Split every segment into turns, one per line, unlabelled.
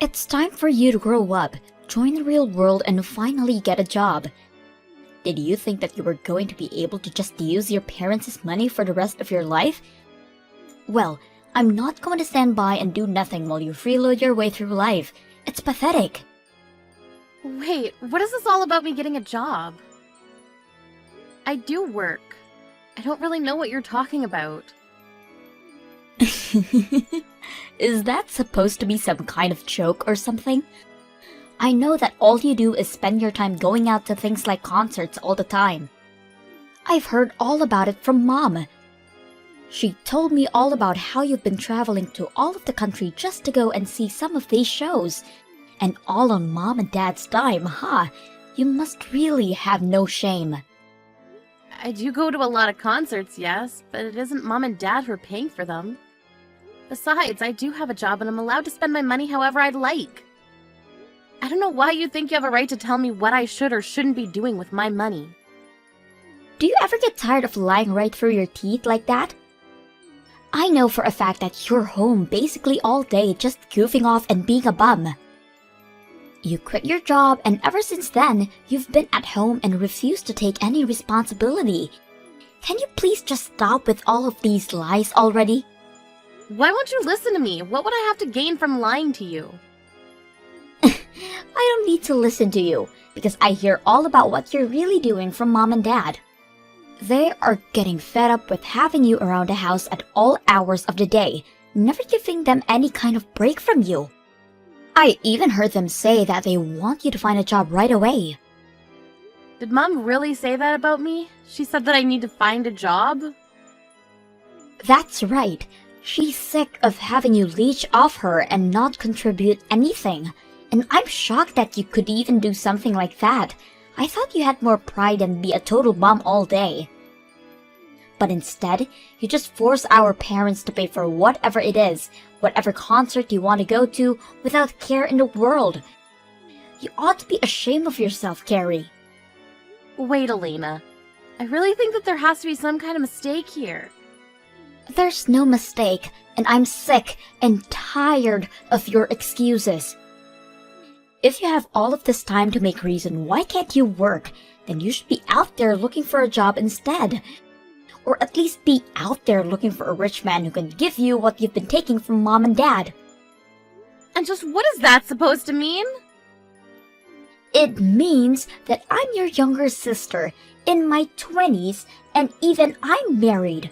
It's time for you to grow up, join the real world, and finally get a job. Did you think that you were going to be able to just use your parents' money for the rest of your life? Well, I'm not going to stand by and do nothing while you freeload your way through life. It's pathetic.
Wait, what is this all about me getting a job? I do work. I don't really know what you're talking about.
Is that supposed to be some kind of joke or something? I know that all you do is spend your time going out to things like concerts all the time. I've heard all about it from Mom. She told me all about how you've been traveling to all of the country just to go and see some of these shows. And all on Mom and Dad's dime, huh? You must really have no shame.
I do go to a lot of concerts, yes, but it isn't Mom and Dad who are paying for them. Besides, I do have a job and I'm allowed to spend my money however I'd like. I don't know why you think you have a right to tell me what I should or shouldn't be doing with my money.
Do you ever get tired of lying right through your teeth like that? I know for a fact that you're home basically all day just goofing off and being a bum. You quit your job and ever since then, you've been at home and refused to take any responsibility. Can you please just stop with all of these lies already?
Why won't you listen to me? What would I have to gain from lying to you?
I don't need to listen to you, because I hear all about what you're really doing from Mom and Dad. They are getting fed up with having you around the house at all hours of the day, never giving them any kind of break from you. I even heard them say that they want you to find a job right away.
Did Mom really say that about me? She said that I need to find a job?
That's right. She's sick of having you leech off her and not contribute anything. And I'm shocked that you could even do something like that. I thought you had more pride than be a total bum all day. But instead, you just force our parents to pay for whatever it is, whatever concert you want to go to, without care in the world. You ought to be ashamed of yourself, Carrie.
Wait, Elena. I really think that there has to be some kind of mistake here.
There's no mistake, and I'm sick and tired of your excuses. If you have all of this time to make reason why can't you work, then you should be out there looking for a job instead. Or at least be out there looking for a rich man who can give you what you've been taking from Mom and Dad.
And just what is that supposed to mean?
It means that I'm your younger sister, in my 20s, and even I'm married.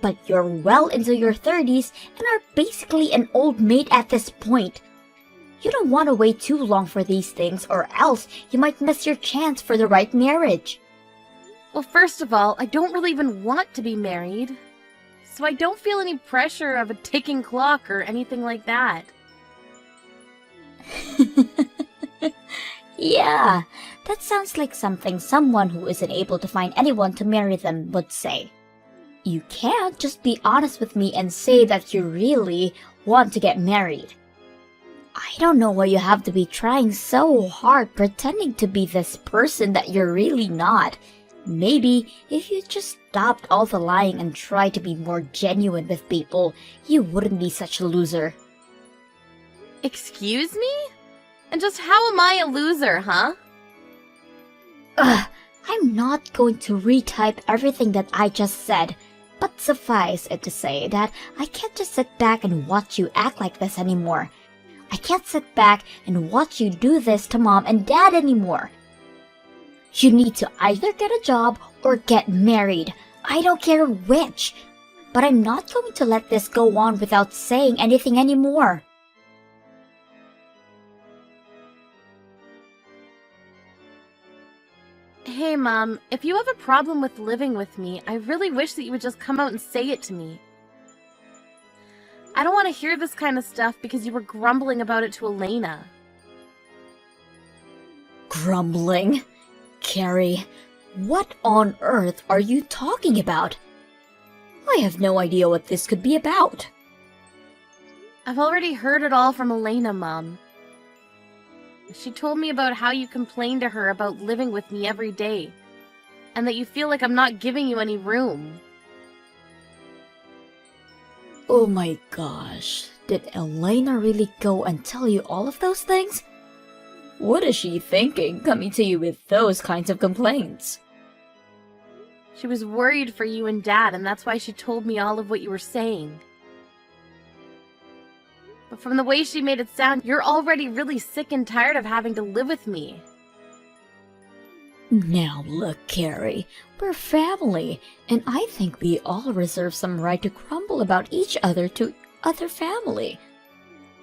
But you're well into your 30s and are basically an old maid at this point. You don't want to wait too long for these things or else you might miss your chance for the right marriage.
Well, first of all, I don't really even want to be married. So I don't feel any pressure of a ticking clock or anything like that.
Yeah, that sounds like something someone who isn't able to find anyone to marry them would say. You can't just be honest with me and say that you really want to get married. I don't know why you have to be trying so hard pretending to be this person that you're really not. Maybe if you just stopped all the lying and tried to be more genuine with people, you wouldn't be such a loser.
Excuse me? And just how am I a loser, huh?
Ugh, I'm not going to retype everything that I just said, but suffice it to say that I can't just sit back and watch you act like this anymore. I can't sit back and watch you do this to Mom and Dad anymore. You need to either get a job or get married. I don't care which. But I'm not going to let this go on without saying anything anymore.
Hey, Mom, if you have a problem with living with me, I really wish that you would just come out and say it to me. I don't want to hear this kind of stuff because you were grumbling about it to Elena.
Grumbling? Carrie, what on earth are you talking about? I have no idea what this could be about.
I've already heard it all from Elena, Mom. She told me about how you complain to her about living with me every day, and that you feel like I'm not giving you any room.
Oh my gosh, Did Elena really go and tell you all of those things? What is she thinking, coming to you with those kinds of complaints?
She was worried for you and Dad, and that's why she told me all of what you were saying. But from the way she made it sound, you're already really sick and tired of having to live with me.
Now look, Carrie, we're family, and I think we all reserve some right to grumble about each other to other family.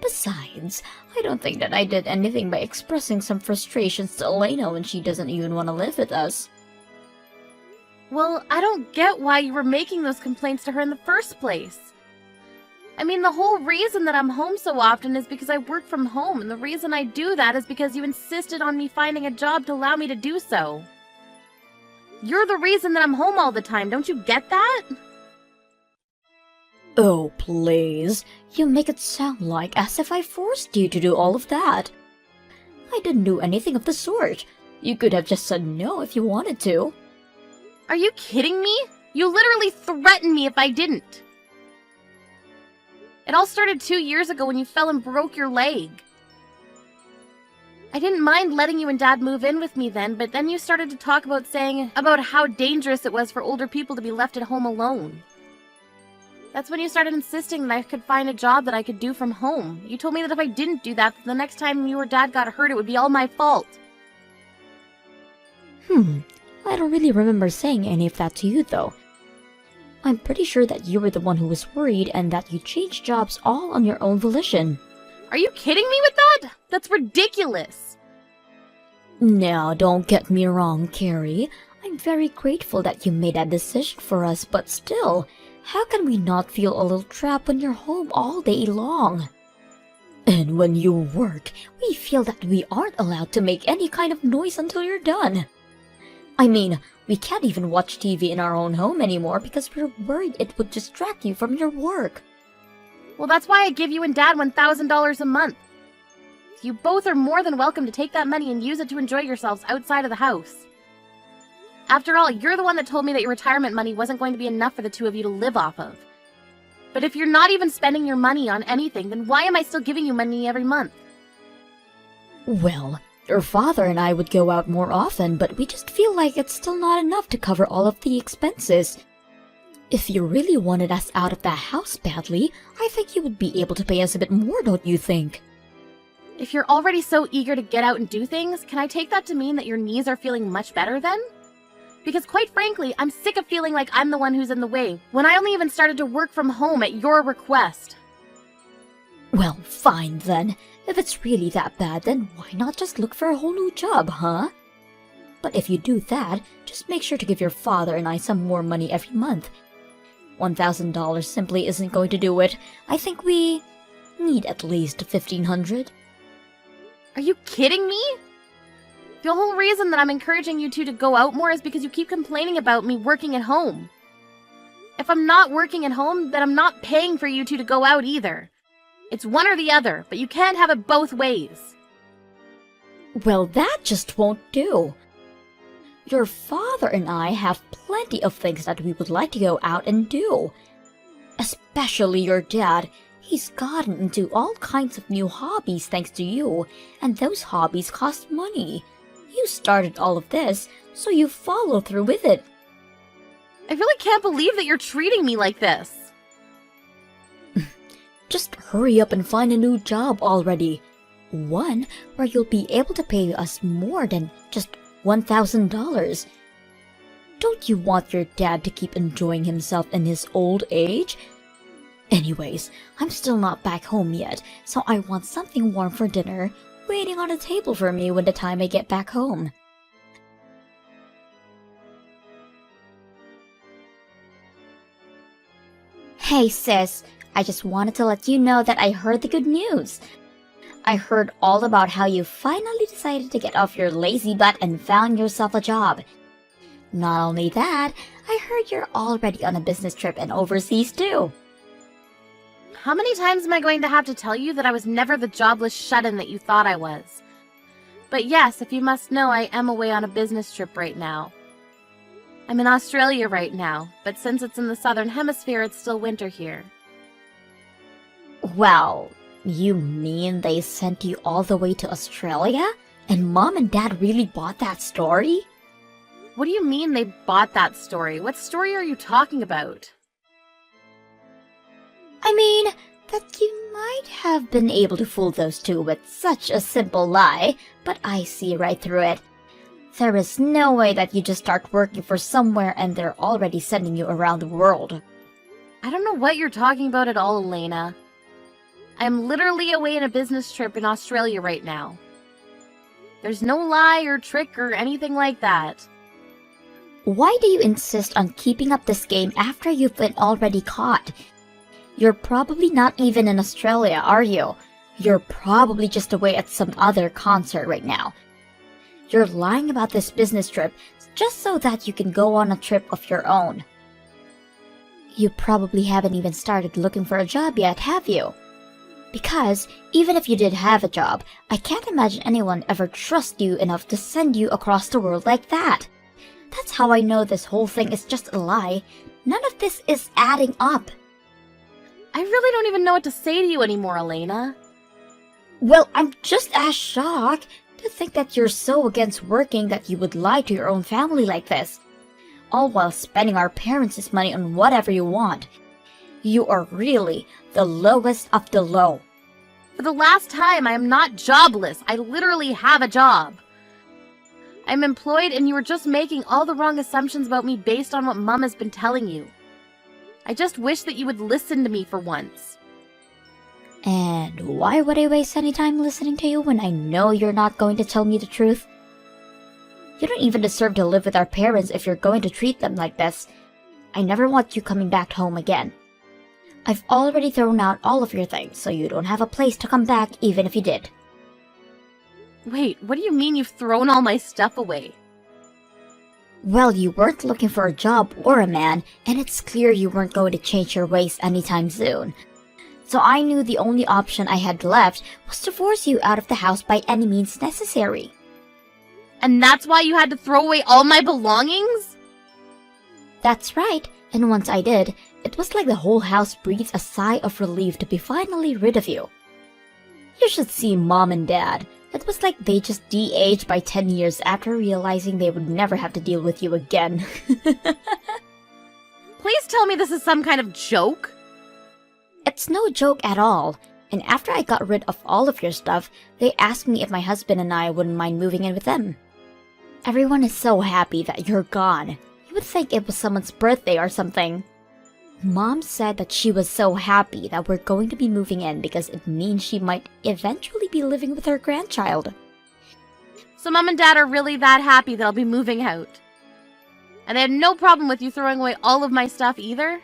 Besides, I don't think that I did anything by expressing some frustrations to Elena when she doesn't even want to live with us.
Well, I don't get why you were making those complaints to her in the first place. I mean, the whole reason that I'm home so often is because I work from home, and the reason I do that is because you insisted on me finding a job to allow me to do so. You're the reason that I'm home all the time, don't you get that?
Oh, please. You make it sound like as if I forced you to do all of that. I didn't do anything of the sort. You could have just said no if you wanted to.
Are you kidding me? You literally threatened me if I didn't. It all started 2 years ago when you fell and broke your leg. I didn't mind letting you and Dad move in with me then, but then you started to talk about about how dangerous it was for older people to be left at home alone. That's when you started insisting that I could find a job that I could do from home. You told me that if I didn't do that, the next time you or Dad got hurt, it would be all my fault.
I don't really remember saying any of that to you, though. I'm pretty sure that you were the one who was worried and that you changed jobs all on your own volition.
Are you kidding me with that? That's ridiculous.
Now, don't get me wrong, Carrie. I'm very grateful that you made that decision for us, but still, how can we not feel a little trapped when you're home all day long? And when you work, we feel that we aren't allowed to make any kind of noise until you're done. I mean, we can't even watch TV in our own home anymore because we're worried it would distract you from your work.
Well, that's why I give you and Dad $1,000 a month. You both are more than welcome to take that money and use it to enjoy yourselves outside of the house. After all, you're the one that told me that your retirement money wasn't going to be enough for the two of you to live off of. But if you're not even spending your money on anything, then why am I still giving you money every month?
Well, your father and I would go out more often, but we just feel like it's still not enough to cover all of the expenses. If you really wanted us out of that house badly, I think you would be able to pay us a bit more, don't you think?
If you're already so eager to get out and do things, can I take that to mean that your knees are feeling much better then? Because quite frankly, I'm sick of feeling like I'm the one who's in the way, when I only even started to work from home at your request.
Well, fine then. If it's really that bad, then why not just look for a whole new job, huh? But if you do that, just make sure to give your father and I some more money every month. $1,000 simply isn't going to do it. I think we need at least $1,500.
Are you kidding me? The whole reason that I'm encouraging you two to go out more is because you keep complaining about me working at home. If I'm not working at home, then I'm not paying for you two to go out either. It's one or the other, but you can't have it both ways.
Well, that just won't do. Your father and I have plenty of things that we would like to go out and do. Especially your dad. He's gotten into all kinds of new hobbies thanks to you, and those hobbies cost money. You started all of this, so you follow through with it.
I really can't believe that you're treating me like this.
Just hurry up and find a new job already. One where you'll be able to pay us more than just $1,000. Don't you want your dad to keep enjoying himself in his old age? Anyways, I'm still not back home yet, so I want something warm for dinner, waiting on a table for me when the time I get back home. Hey sis, I just wanted to let you know that I heard the good news. I heard all about how you finally decided to get off your lazy butt and found yourself a job. Not only that, I heard you're already on a business trip and overseas too.
How many times am I going to have to tell you that I was never the jobless shut-in that you thought I was? But yes, if you must know, I am away on a business trip right now. I'm in Australia right now, but since it's in the southern hemisphere, it's still winter here.
Well, you mean they sent you all the way to Australia? And Mom and Dad really bought that story?
What do you mean they bought that story? What story are you talking about?
I mean, that you might have been able to fool those two with such a simple lie, but I see right through it. There is no way that you just start working for somewhere and they're already sending you around the world.
I don't know what you're talking about at all, Elena. I'm literally away on a business trip in Australia right now. There's no lie or trick or anything like that.
Why do you insist on keeping up this game after you've been already caught? You're probably not even in Australia, are you? You're probably just away at some other concert right now. You're lying about this business trip just so that you can go on a trip of your own. You probably haven't even started looking for a job yet, have you? Because even if you did have a job, I can't imagine anyone ever trust you enough to send you across the world like that. That's how I know this whole thing is just a lie. None of this is adding up.
I really don't even know what to say to you anymore, Elena.
Well, I'm just as shocked to think that you're so against working that you would lie to your own family like this. All while spending our parents' money on whatever you want. You are really the lowest of the low.
For the last time, I am not jobless. I literally have a job. I'm employed and you are just making all the wrong assumptions about me based on what Mom has been telling you. I just wish that you would listen to me for once.
And why would I waste any time listening to you when I know you're not going to tell me the truth? You don't even deserve to live with our parents if you're going to treat them like this. I never want you coming back home again. I've already thrown out all of your things, so you don't have a place to come back even if you did.
Wait, what do you mean you've thrown all my stuff away?
Well, you weren't looking for a job or a man, and it's clear you weren't going to change your ways anytime soon. So I knew the only option I had left was to force you out of the house by any means necessary.
And that's why you had to throw away all my belongings?
That's right, and once I did, it was like the whole house breathed a sigh of relief to be finally rid of you. You should see Mom and Dad. It was like they just de-aged by 10 years after realizing they would never have to deal with you again.
Please tell me this is some kind of joke.
It's no joke at all. And after I got rid of all of your stuff, they asked me if my husband and I wouldn't mind moving in with them. Everyone is so happy that you're gone. You would think it was someone's birthday or something. Mom said that she was so happy that we're going to be moving in because it means she might eventually be living with her grandchild.
So Mom and Dad are really that happy that I'll be moving out. And they had no problem with you throwing away all of my stuff either?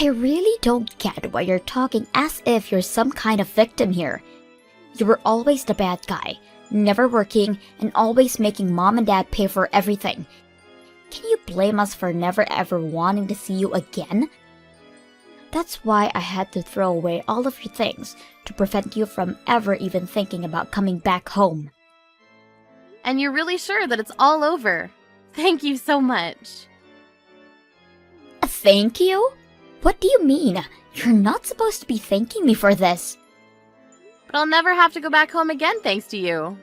I really don't get why you're talking as if you're some kind of victim here. You were always the bad guy, never working, and always making Mom and Dad pay for everything. Can you blame us for never ever wanting to see you again? That's why I had to throw away all of your things to prevent you from ever even thinking about coming back home.
And you're really sure that it's all over? Thank you so much.
Thank you? What do you mean? You're not supposed to be thanking me for this.
But I'll never have to go back home again thanks to you.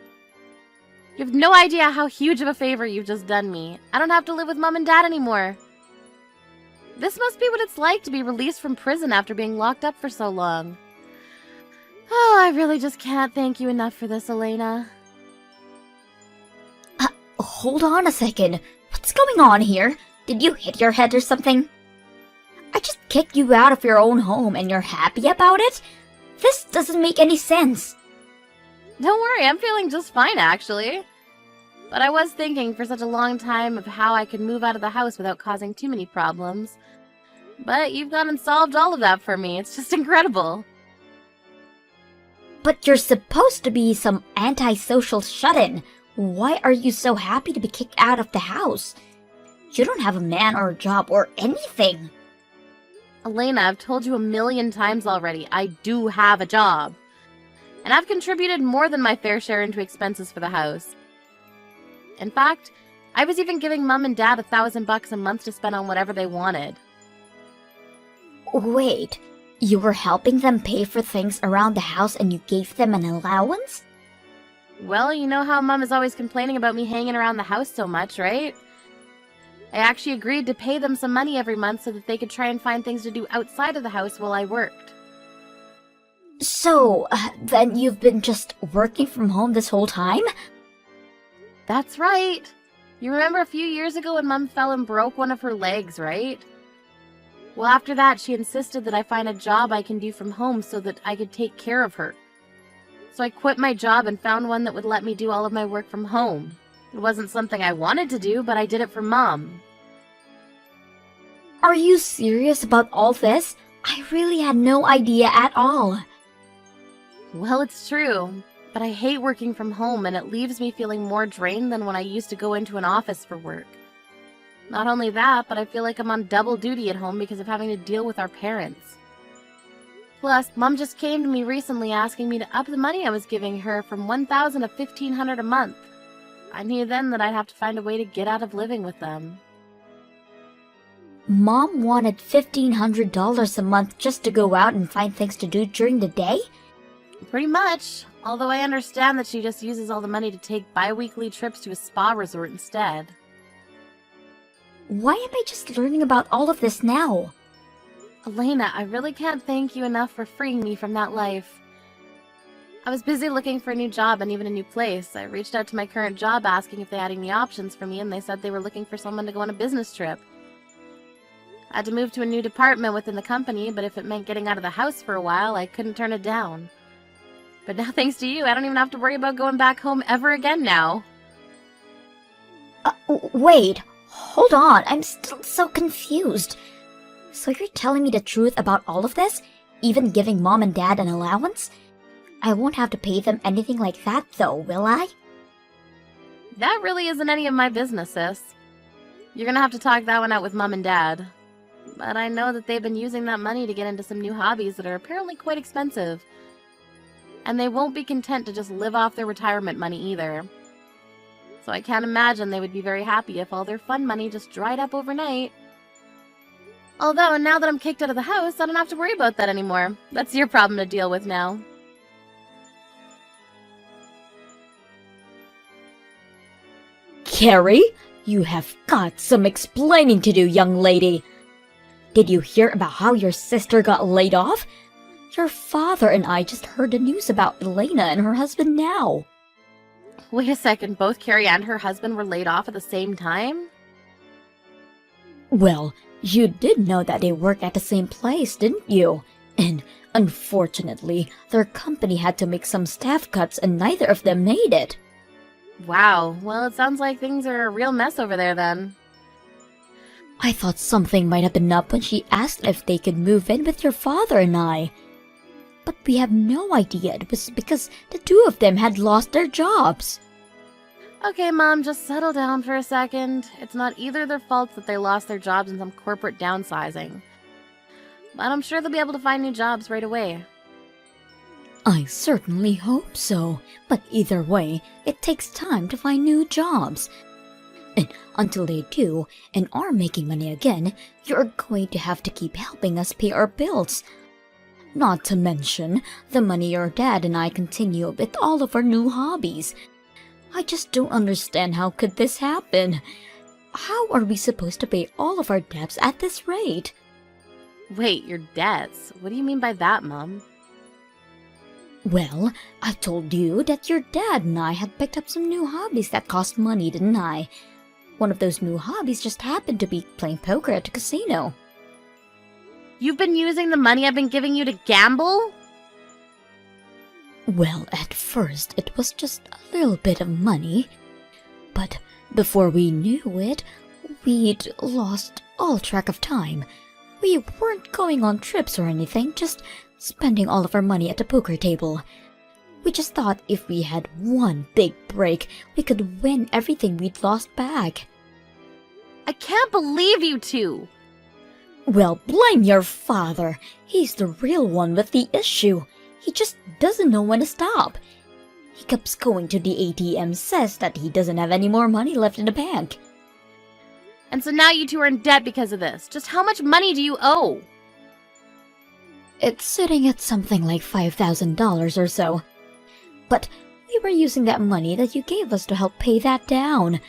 You have no idea how huge of a favor you've just done me. I don't have to live with Mom and Dad anymore. This must be what it's like to be released from prison after being locked up for so long. Oh, I really just can't thank you enough for this, Elena.
Hold on a second. What's going on here? Did you hit your head or something? I just kicked you out of your own home and you're happy about it? This doesn't make any sense.
Don't worry, I'm feeling just fine, actually. But I was thinking for such a long time of how I could move out of the house without causing too many problems. But you've gone and solved all of that for me. It's just incredible.
But you're supposed to be some antisocial shut-in. Why are you so happy to be kicked out of the house? You don't have a man or a job or anything.
Elena, I've told you a million times already, I do have a job. And I've contributed more than my fair share into expenses for the house. In fact, I was even giving Mom and Dad $1,000 a month to spend on whatever they wanted.
Wait, You were helping them pay for things around the house and you gave them an allowance?
Well, you know how Mom is always complaining about me hanging around the house so much, right? I actually agreed to pay them some money every month so that they could try and find things to do outside of the house while I worked.
So, then you've been just working from home this whole time?
That's right. You remember a few years ago when Mom fell and broke one of her legs, right? Well, after that, she insisted that I find a job I can do from home so that I could take care of her. So I quit my job and found one that would let me do all of my work from home. It wasn't something I wanted to do, but I did it for Mom.
Are you serious about all this? I really had no idea at all.
Well, it's true, but I hate working from home and it leaves me feeling more drained than when I used to go into an office for work. Not only that, but I feel like I'm on double duty at home because of having to deal with our parents. Plus, Mom just came to me recently asking me to up the money I was giving her from $1,000 to $1,500 a month. I knew then that I'd have to find a way to get out of living with them.
Mom wanted $1,500 a month just to go out and find things to do during the day?
Pretty much, although I understand that she just uses all the money to take bi-weekly trips to a spa resort instead.
Why am I just learning about all of this now?
Elena, I really can't thank you enough for freeing me from that life. I was busy looking for a new job and even a new place. I reached out to my current job asking if they had any options for me, and they said they were looking for someone to go on a business trip. I had to move to a new department within the company, but if it meant getting out of the house for a while, I couldn't turn it down. But now, thanks to you, I don't even have to worry about going back home ever again now.
Wait, hold on, I'm still so confused. So you're telling me the truth about all of this? Even giving Mom and Dad an allowance? I won't have to pay them anything like that though, will I?
That really isn't any of my business, sis. You're gonna have to talk that one out with Mom and Dad. But I know that they've been using that money to get into some new hobbies that are apparently quite expensive. And they won't be content to just live off their retirement money either. So I can't imagine they would be very happy if all their fun money just dried up overnight. Although, now that I'm kicked out of the house, I don't have to worry about that anymore. That's your problem to deal with now.
Carrie, you have got some explaining to do, young lady. Did you hear about how your sister got laid off? Your father and I just heard the news about Elena and her husband now.
Wait a second, both Carrie and her husband were laid off at the same time?
Well, you did know that they work at the same place, didn't you? And unfortunately, their company had to make some staff cuts and neither of them made it.
Wow, well, it sounds like things are a real mess over there then.
I thought something might have been up when she asked if they could move in with your father and I. But we have no idea it was because the two of them had lost their jobs.
Okay, Mom, just settle down for a second. It's not either their fault that they lost their jobs in some corporate downsizing. But I'm sure they'll be able to find new jobs right away.
I certainly hope so, but either way, it takes time to find new jobs. And until they do, and are making money again, you're going to have to keep helping us pay our bills. Not to mention the money your dad and I continue with all of our new hobbies. I just don't understand how could this happen. How are we supposed to pay all of our debts at this rate?
Wait, your debts? What do you mean by that, Mom?
Well, I told you that your dad and I had picked up some new hobbies that cost money, didn't I? One of those new hobbies just happened to be playing poker at a casino.
You've been using the money I've been giving you to gamble?
Well, at first it was just a little bit of money. But before we knew it, we'd lost all track of time. We weren't going on trips or anything, just spending all of our money at the poker table. We just thought if we had one big break, we could win everything we'd lost back.
I can't believe you two!
Well, blame your father. He's the real one with the issue. He just doesn't know when to stop. He keeps going to the ATM, says that he doesn't have any more money left in the bank.
And so now you two are in debt because of this. Just how much money do you owe?
It's sitting at something like $5,000 or so. But we were using that money that you gave us to help pay that down.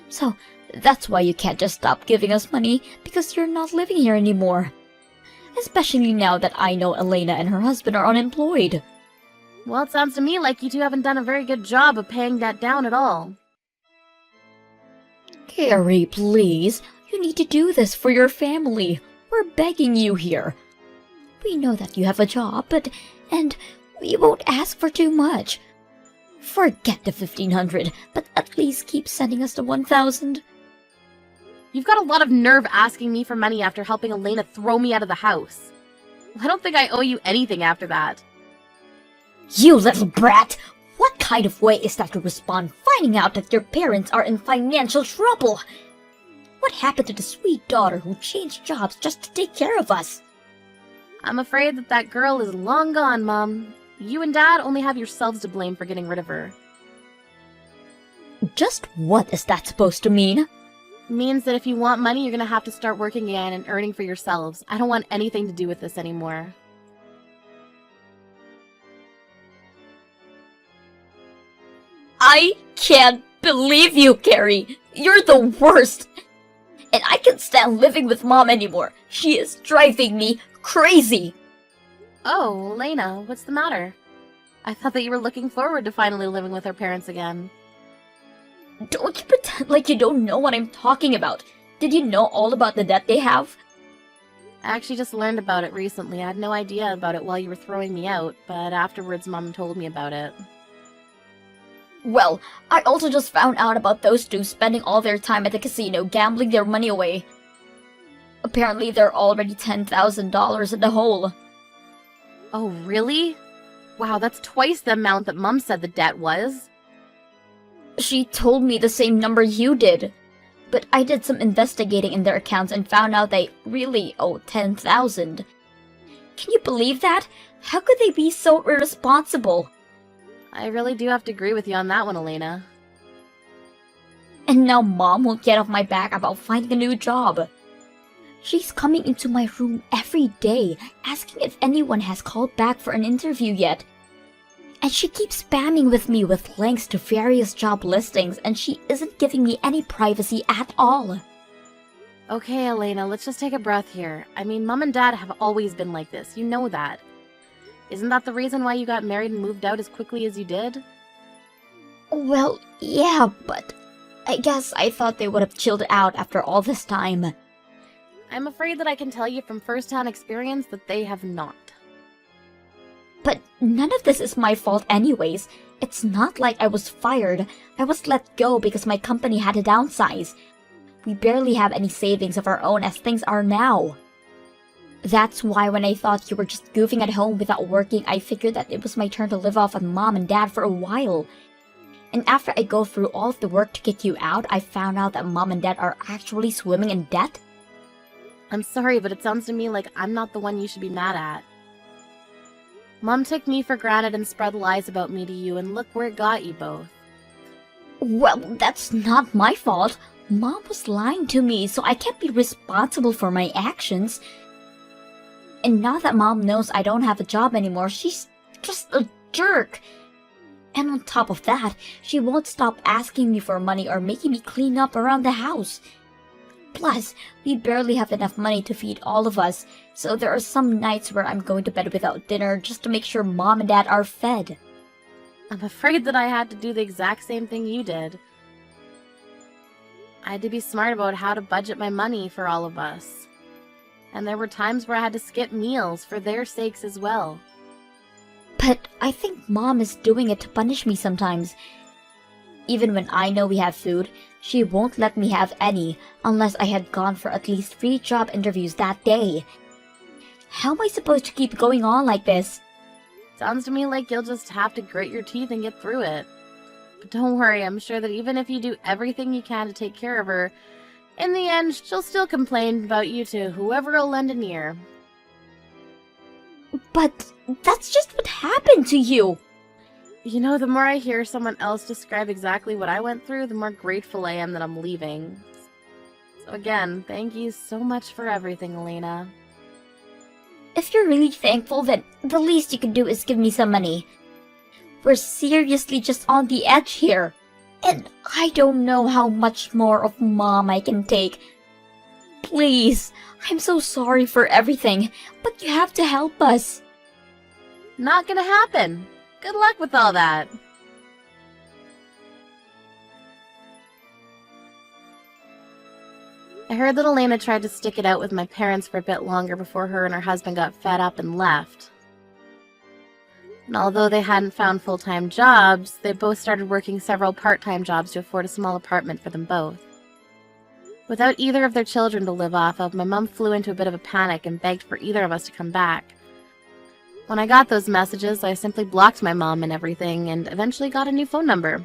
So that's why you can't just stop giving us money, because you're not living here anymore. Especially now that I know Elena and her husband are unemployed.
Well, it sounds to me like you two haven't done a very good job of paying that down at all.
Carrie, please. You need to do this for your family. We're begging you here. We know that you have a job, and we won't ask for too much. Forget the 1,500, but at least keep sending us the 1,000.
You've got a lot of nerve asking me for money after helping Elena throw me out of the house. I don't think I owe you anything after that.
You little brat! What kind of way is that to respond finding out that your parents are in financial trouble? What happened to the sweet daughter who changed jobs just to take care of us?
I'm afraid that girl is long gone, Mom. You and Dad only have yourselves to blame for getting rid of her.
Just what is that supposed to mean?
Means that if you want money, you're gonna have to start working again and earning for yourselves. I don't want anything to do with this anymore.
I can't believe you, Carrie! You're the worst! And I can't stand living with Mom anymore. She is driving me crazy!
Oh, Elena, what's the matter? I thought that you were looking forward to finally living with her parents again.
Don't you pretend like you don't know what I'm talking about. Did you know all about the debt they have?
I actually just learned about it recently. I had no idea about it while you were throwing me out, but afterwards Mom told me about it.
Well, I also just found out about those two spending all their time at the casino gambling their money away. Apparently they're already $10,000 in the hole.
Oh, really? Wow, that's twice the amount that Mom said the debt was.
She told me the same number you did. But I did some investigating in their accounts and found out they really owe $10,000. Can you believe that? How could they be so irresponsible?
I really do have to agree with you on that one, Elena.
And now Mom won't get off my back about finding a new job. She's coming into my room every day, asking if anyone has called back for an interview yet. And she keeps spamming with me with links to various job listings, and she isn't giving me any privacy at all.
Okay, Elena, let's just take a breath here. I mean, Mom and Dad have always been like this. You know that. Isn't that the reason why you got married and moved out as quickly as you did?
Well, yeah, but I guess I thought they would have chilled out after all this time.
I'm afraid that I can tell you from first-hand experience that they have not.
But none of this is my fault anyways. It's not like I was fired. I was let go because my company had to downsize. We barely have any savings of our own as things are now. That's why when I thought you were just goofing at home without working, I figured that it was my turn to live off on Mom and Dad for a while. And after I go through all of the work to kick you out, I found out that Mom and Dad are actually swimming in debt.
I'm sorry, but it sounds to me like I'm not the one you should be mad at. Mom took me for granted and spread lies about me to you, and look where it got you both.
Well, that's not my fault. Mom was lying to me, so I can't be responsible for my actions. And now that Mom knows I don't have a job anymore, she's just a jerk. And on top of that, she won't stop asking me for money or making me clean up around the house. Plus, we barely have enough money to feed all of us, so there are some nights where I'm going to bed without dinner just to make sure Mom and Dad are fed.
I'm afraid that I had to do the exact same thing you did. I had to be smart about how to budget my money for all of us. And there were times where I had to skip meals for their sakes as well.
But I think Mom is doing it to punish me sometimes. Even when I know we have food, she won't let me have any unless I had gone for at least 3 job interviews that day. How am I supposed to keep going on like this?
Sounds to me like you'll just have to grit your teeth and get through it. But don't worry, I'm sure that even if you do everything you can to take care of her, in the end, she'll still complain about you to whoever will lend an ear.
But that's just what happened to you.
You know, the more I hear someone else describe exactly what I went through, the more grateful I am that I'm leaving. So again, thank you so much for everything, Elena.
if you're really thankful, then the least you can do is give me some money. We're seriously just on the edge here. And I don't know how much more of Mom I can take. Please, I'm so sorry for everything, but you have to help us.
Not gonna happen. Good luck with all that. I heard that Elena tried to stick it out with my parents for a bit longer before her and her husband got fed up and left. And although they hadn't found full-time jobs, they both started working several part-time jobs to afford a small apartment for them both. Without either of their children to live off of, my mom flew into a bit of a panic and begged for either of us to come back. When I got those messages, I simply blocked my mom and everything and eventually got a new phone number,